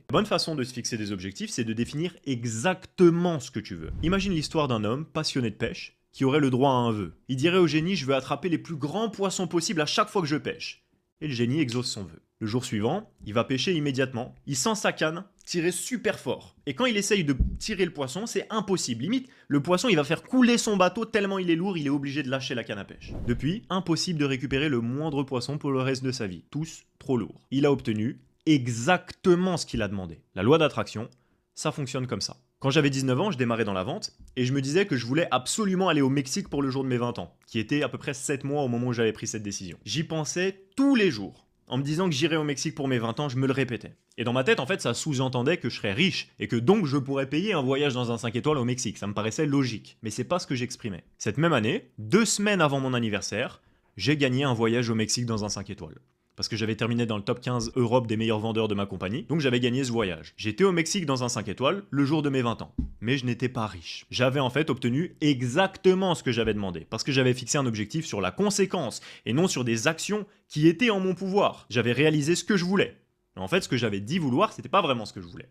La bonne façon de se fixer des objectifs, c'est de définir exactement ce que tu veux. Imagine l'histoire d'un homme passionné de pêche qui aurait le droit à un vœu. Il dirait au génie: je veux attraper les plus grands poissons possibles à chaque fois que je pêche. Et le génie exauce son vœu. Le jour suivant, il va pêcher immédiatement, il sent sa canne tirer super fort. Et quand il essaye de tirer le poisson, c'est impossible. Limite, le poisson il va faire couler son bateau tellement il est lourd, il est obligé de lâcher la canne à pêche. Depuis, impossible de récupérer le moindre poisson pour le reste de sa vie. Tous trop lourds. Il a obtenu exactement ce qu'il a demandé. La loi d'attraction, ça fonctionne comme ça. Quand j'avais 19 ans, je démarrais dans la vente et je me disais que je voulais absolument aller au Mexique pour le jour de mes 20 ans, qui était à peu près 7 mois au moment où j'avais pris cette décision. J'y pensais tous les jours. En me disant que j'irais au Mexique pour mes 20 ans, je me le répétais. Et dans ma tête, en fait, ça sous-entendait que je serais riche et que donc je pourrais payer un voyage dans un 5 étoiles au Mexique. Ça me paraissait logique. Mais c'est pas ce que j'exprimais. Cette même année, 2 semaines avant mon anniversaire, j'ai gagné un voyage au Mexique dans un 5 étoiles. Parce que j'avais terminé dans le top 15 Europe des meilleurs vendeurs de ma compagnie, donc j'avais gagné ce voyage. J'étais au Mexique dans un 5 étoiles le jour de mes 20 ans. Mais je n'étais pas riche. J'avais en fait obtenu exactement ce que j'avais demandé, parce que j'avais fixé un objectif sur la conséquence, et non sur des actions qui étaient en mon pouvoir. J'avais réalisé ce que je voulais. Mais en fait, ce que j'avais dit vouloir, c'était pas vraiment ce que je voulais.